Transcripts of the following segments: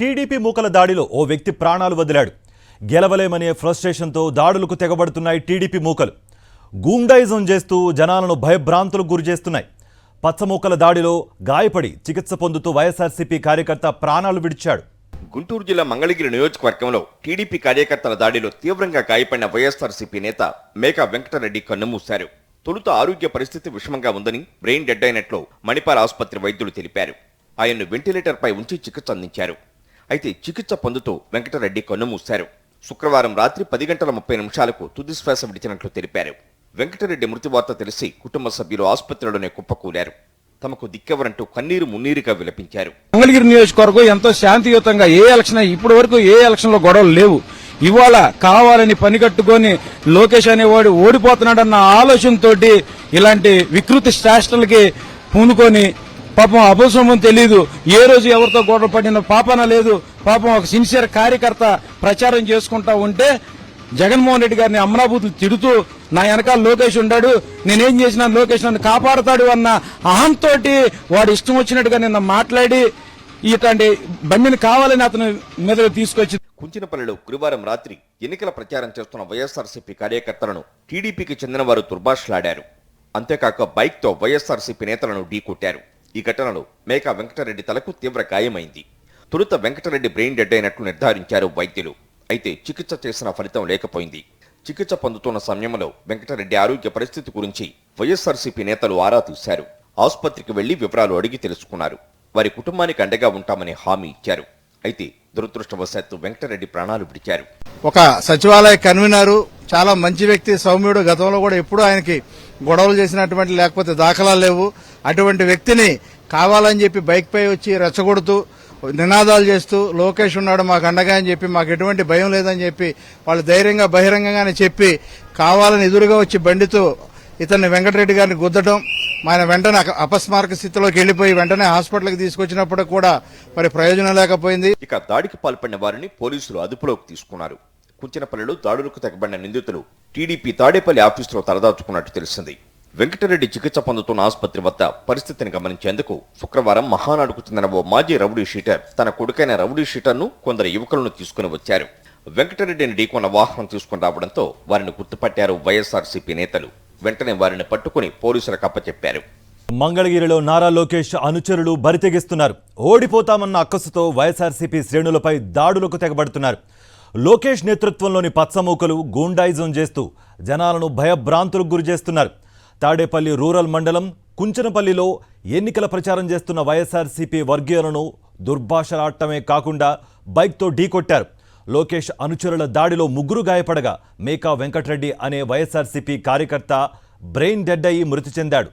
TDP మూకల దాడిలో ఓ వ్యక్తి ప్రాణాలు వదిలాడు. గెలవలేమనే ఫ్రస్ట్రేషన్తో దాడులకు తెగబడుతున్నాయి టీడీపీ మూకలు. గూండాయిజం చేస్తూ జనాలను భయభ్రాంతులకు గురిచేస్తున్నాయి. పచ్చమూకల దాడిలో గాయపడి చికిత్స పొందుతూ వైఎస్ఆర్సీపీ కార్యకర్త ప్రాణాలు విడిచాడు. గుంటూరు జిల్లా మంగళగిరి నియోజకవర్గంలో టీడీపీ కార్యకర్తల దాడిలో తీవ్రంగా గాయపడిన వైఎస్ఆర్సీపీ నేత మేకా వెంకటరెడ్డి కన్నుమూశారు. తొలుత ఆరోగ్య పరిస్థితి విషమంగా ఉందని, బ్రెయిన్ డెడ్ అయినట్లు మణిపాల్ ఆసుపత్రి వైద్యులు తెలిపారు. ఆయన్ను వెంటిలేటర్పై ఉంచి చికిత్స అందించారు. అయితే చికిత్స పొందుతూ వెంకటరెడ్డి కన్నుమూశారు. శుక్రవారం రాత్రి 10:30 తుది శ్వాస విడిచినట్లు తెలిపారు. వెంకటరెడ్డి మృతి వార్త తెలిసి కుటుంబ సభ్యులు ఆసుపత్రిలోనే కుప్పకూలారు. తమకు దిక్కెవరంటూ కన్నీరు మున్నీరుగా విలపించారు. మంగళగిరి నియోజకవర్గం ఎంతో శాంతియుతంగా ఇప్పటి వరకు ఏ ఎలక్షన్ లో గొడవలు లేవు. ఇవాళ కావాలని పని కట్టుకొని లోకేష్ అనేవాడు ఓడిపోతున్నాడన్న ఆలోచనతో ఇలాంటి వికృతి శాస్త్రాలకి పూనుకొని పాపం అపశమం తెలీదు, ఏ రోజు ఎవరితో గొడవ పడిన పాపన లేదు. పాపం ఒక సిన్సియర్ కార్యకర్త ప్రచారం చేసుకుంటా ఉంటే జగన్మోహన్ రెడ్డి గారిని అమరాబూతులు తిడుతూ నా వెనకాల లోకేష్ ఉన్నాడు, నేనేం చేసినా లోకేష్ నన్ను కాపాడతాడు అన్న అహంతో వాడు ఇష్టం వచ్చినట్టుగా నిన్న మాట్లాడి ఇట్లాంటి బండిని కావాలని అతను మీద తీసుకొచ్చి కుంచినపల్లిలో గురువారం రాత్రి ఎన్నికల ప్రచారం చేస్తున్న వైఎస్ఆర్సీపీ కార్యకర్తలను టీడీపీకి చెందిన వారు దుర్భాషలాడారు. అంతేకాక బైక్ తో వైఎస్ఆర్సీపీ నేతలను ఢీకొట్టారు. ఈ ఘటనలో మేకా వెంకటరెడ్డి తలకు తీవ్ర గాయమైంది. తొలుత వెంకటరెడ్డి బ్రెయిన్ డెడ్ అయినట్లు నిర్ధారించారు వైద్యులు. అయితే చికిత్స చేసిన ఫలితం లేకపోయింది. చికిత్స పొందుతున్న సమయంలో వెంకటరెడ్డి ఆరోగ్య పరిస్థితి గురించి వైఎస్ఆర్సీపీ నేతలు ఆరా తీశారు. ఆసుపత్రికి వెళ్లి వివరాలు అడిగి తెలుసుకున్నారు. వారి కుటుంబానికి అండగా ఉంటామని హామీ ఇచ్చారు. అయితే దురదృష్టవశాత్తు వెంకటరెడ్డి ప్రాణాలు విడిచారు. ఒక సచివాలయ కన్వీనరు, చాలా మంచి వ్యక్తి, సౌమ్యుడు. గతంలో కూడా ఎప్పుడూ ఆయనకి గొడవలు చేసినటువంటి లేకపోతే దాఖలాలు లేవు. అటువంటి వ్యక్తిని కావాలని చెప్పి బైక్ పై వచ్చి రెచ్చగొడుతూ నినాదాలు చేస్తూ లోకేష్ ఉన్నాడు మాకు అండగా అని చెప్పి, మాకు ఎటువంటి భయం లేదని చెప్పి వాళ్ళు ధైర్యంగా బహిరంగంగానే చెప్పి కావాలని ఎదురుగా వచ్చి బండితో ఇతన్ని వెంకటరెడ్డి గారిని గుద్దడం, ఆయన వెంటనే అపస్మారక స్థితిలోకి వెళ్లిపోయి వెంటనే హాస్పిటల్కి తీసుకొచ్చినప్పుడు కూడా మరి ప్రయోజనం లేకపోయింది. ఇక దాడికి పాల్పడిన వారిని పోలీసులు అదుపులోకి తీసుకున్నారు. కుంచినపల్లిలో దాడులకు తెగబడిన నిందితులు టీడీపీ తాడేపల్లి ఆఫీసులో తలదాచుకున్నట్టు తెలిసింది. వెంకటరెడ్డి చికిత్స పొందుతున్న ఆసుపత్రి వద్ద పరిస్థితిని గమనించేందుకు శుక్రవారం మహానాడుకు చెందిన ఓ మాజీ రౌడీ షీటర్ తన కొడుకైన రౌడీ షీటర్ను కొందరు యువకులను తీసుకుని వచ్చారు. వెంకటరెడ్డిని ఢీకొన్న వాహనం తీసుకుని రావడంతో వారిని గుర్తుపట్టారు వైఎస్ఆర్సీపీ నేతలు. వెంటనే వారిని పట్టుకుని పోలీసులకు అప్పచెప్పారు. మంగళగిరిలో నారా లోకేష్ అనుచరులు బరితెగిస్తున్నారు. ఓడిపోతామన్న అక్కసుతో వైఎస్ఆర్సీపీ శ్రేణులపై దాడులకు తెగబడుతున్నారు. లోకేష్ నేతృత్వంలోని పచ్చమూకలు గూండాయిజం చేస్తూ జనాలను భయభ్రాంతులకు గురిచేస్తున్నారు. తాడేపల్లి రూరల్ మండలం కుంచనపల్లిలో ఎన్నికల ప్రచారం చేస్తున్న వైఎస్ఆర్సీపీ వర్గీయులను దుర్భాషలాడటమే కాకుండా బైక్తో ఢీకొట్టారు. లోకేష్ అనుచరుల దాడిలో 3 గాయపడగా మేకా వెంకటరెడ్డి అనే వైఎస్ఆర్సీపీ కార్యకర్త బ్రెయిన్ డెడ్ అయి మృతి చెందాడు.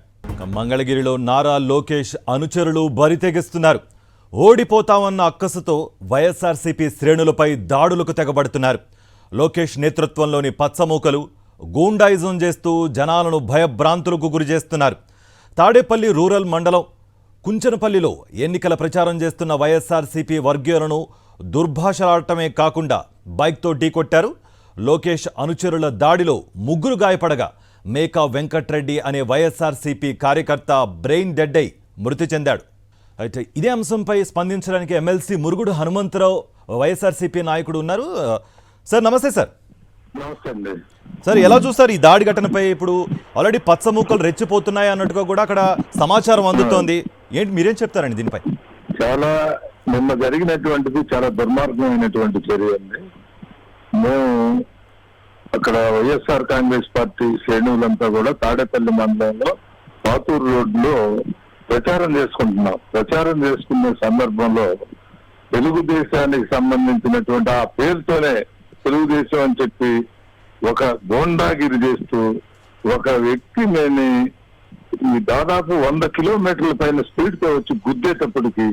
మంగళగిరిలో నారా లోకేష్ అనుచరులు బరితెగిస్తున్నారు. ఓడిపోతామన్న అక్కసుతో వైఎస్ఆర్సీపీ శ్రేణులపై దాడులకు తెగబడుతున్నారు. లోకేష్ నేతృత్వంలోని పచ్చమూకలు గూండాయిజం చేస్తూ జనాలను భయభ్రాంతులకు గురిచేస్తున్నారు. తాడేపల్లి రూరల్ మండలం కుంచనపల్లిలో ఎన్నికల ప్రచారం చేస్తున్న వైఎస్ఆర్సీపీ వర్గీయులను దుర్భాషలాడటమే కాకుండా బైక్తో ఢీకొట్టారు. లోకేష్ అనుచరుల దాడిలో 3 గాయపడగా మేకా వెంకటరెడ్డి అనే వైఎస్ఆర్సీపీ కార్యకర్త బ్రెయిన్ డెడ్ అయి మృతి చెందాడు. అయితే ఇదే అంశంపై స్పందించడానికి ఎమ్మెల్సీ మురుగుడు హనుమంతరావు వైఎస్ఆర్సీపీ నాయకుడు ఉన్నారు. సార్ నమస్తే. సార్ సార్ ఎలా చూస్తారు ఈ దాడి ఘటనపై? ఇప్పుడు ఆల్రెడీ పచ్చమూకలు రెచ్చిపోతున్నాయి అన్నట్టుగా కూడా అక్కడ సమాచారం అందుతోంది. ఏంటి మీరేం చెప్తారండి దీనిపై? చాలా నిన్న జరిగినటువంటిది చాలా దుర్మార్గమైనటువంటి చర్య అండి. మేము అక్కడ వైఎస్ఆర్ కాంగ్రెస్ పార్టీ శ్రేణువులంతా కూడా తాడేపల్లి మండలంలో పాతూరు రోడ్లో ప్రచారం చేసుకుంటున్నాం. ప్రచారం చేసుకునే సందర్భంలో తెలుగుదేశానికి సంబంధించినటువంటి ఆ పేరుతోనే తెలుగుదేశం అని చెప్పి ఒక గోండాగిరి చేస్తూ ఒక వ్యక్తి మేని దాదాపు 100 కిలోమీటర్ల పైన స్పీడ్ తో వచ్చి గుద్దేటప్పటికి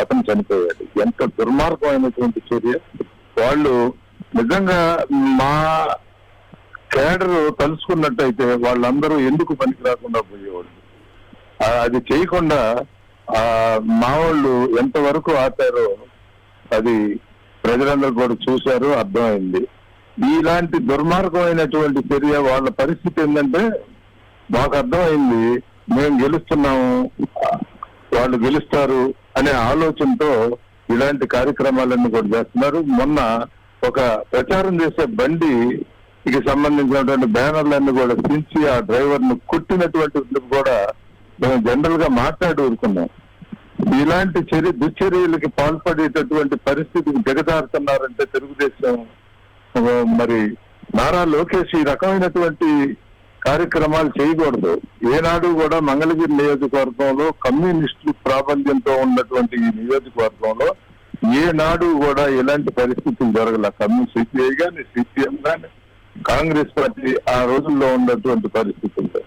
అతను చనిపోయాడు. ఎంత దుర్మార్గమైనటువంటి చర్య! వాళ్ళు నిజంగా మా కేడర్ తలుచుకున్నట్టయితే వాళ్ళందరూ ఎందుకు పనికి రాకుండా పోయేవాళ్ళు. అది చేయకుండా మా వాళ్ళు ఎంతవరకు ఆపారో అది ప్రజలందరూ కూడా చూశారు, అర్థమైంది. ఇలాంటి దుర్మార్గమైనటువంటి చర్య వాళ్ళ పరిస్థితి ఏంటంటే మాకు అర్థమైంది, మేము గెలుస్తున్నాము వాళ్ళు గెలుస్తారు అనే ఆలోచనతో ఇలాంటి కార్యక్రమాలన్నీ కూడా చేస్తున్నారు. మొన్న ఒక ప్రచారం చేసే బండికి సంబంధించినటువంటి బ్యానర్లన్నీ కూడా చించి ఆ డ్రైవర్ ను కొట్టినటువంటి కూడా మేము జనరల్ గా మాట్లాడి ఊరుకున్నాం. ఇలాంటి దుశ్చర్యలకి పాల్పడేటటువంటి పరిస్థితికి దిగజారుతున్నారంటే తెలుగుదేశం మరి నారా లోకేష్ ఈ రకమైనటువంటి కార్యక్రమాలు చేయకూడదు. ఏనాడు కూడా మంగళగిరి నియోజకవర్గంలో కమ్యూనిస్టు ప్రాబల్యంతో ఉన్నటువంటి ఈ నియోజకవర్గంలో ఏనాడు కూడా ఎలాంటి పరిస్థితులు జరగల. సిపిఐ గాని సిపిఎం గాని కాంగ్రెస్ పార్టీ ఆ రోజుల్లో ఉన్నటువంటి పరిస్థితులు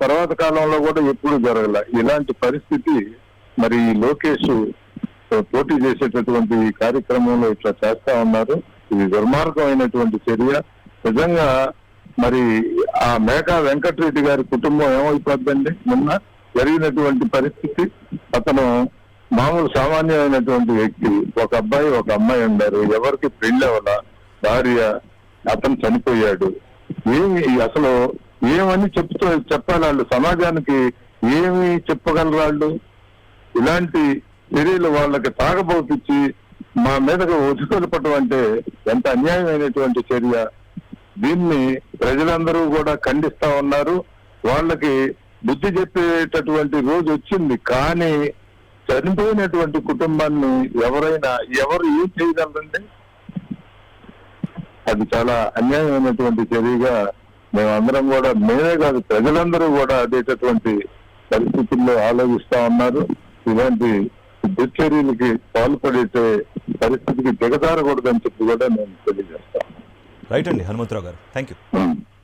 తర్వాత కాలంలో కూడా ఎప్పుడూ జరగల ఇలాంటి పరిస్థితి. మరి లోకేష్ పోటీ చేసేటటువంటి ఈ కార్యక్రమంలో ఇట్లా చేస్తా ఉన్నారు. ఇది దుర్మార్గమైనటువంటి చర్య. నిజంగా మరి ఆ మేకా వెంకటరెడ్డి గారి కుటుంబం ఏమైపోద్దండి? నిన్న జరిగినటువంటి పరిస్థితి, అతను మామూలు సామాన్యమైనటువంటి వ్యక్తి, ఒక అబ్బాయి ఒక అమ్మాయి ఉన్నారు, ఎవరికి పెళ్లి అవ్వాల, భార్య, అతను చనిపోయాడు. అసలు ఏమని చెప్పాలి వాళ్ళు? సమాజానికి ఏమి చెప్పగలరు వాళ్ళు? ఇలాంటి చర్యలు వాళ్ళకి తాగబోపించి మా మీదగా ఒదుకొలపటం అంటే ఎంత అన్యాయమైనటువంటి చర్య. దీన్ని ప్రజలందరూ కూడా ఖండిస్తా ఉన్నారు. వాళ్ళకి బుద్ధి చెప్పేటటువంటి రోజు వచ్చింది. కానీ చనిపోయినటువంటి కుటుంబాన్ని ఎవరు ఏం చేయగలరండి? అది చాలా అన్యాయమైనటువంటి చర్యగా మేమందరం కూడా, మేమే కాదు ప్రజలందరూ కూడా అదేటటువంటి పరిస్థితుల్లో ఆలోచిస్తా ఉన్నారు. ఇలాంటి దుశ్చర్యలకి పాల్పడే పరిస్థితికి దిగజారకూడదని చెప్పి కూడా నేను తెలియజేస్తాను. రైట్ అండి హనుమంతరావు గారు, థ్యాంక్ యూ.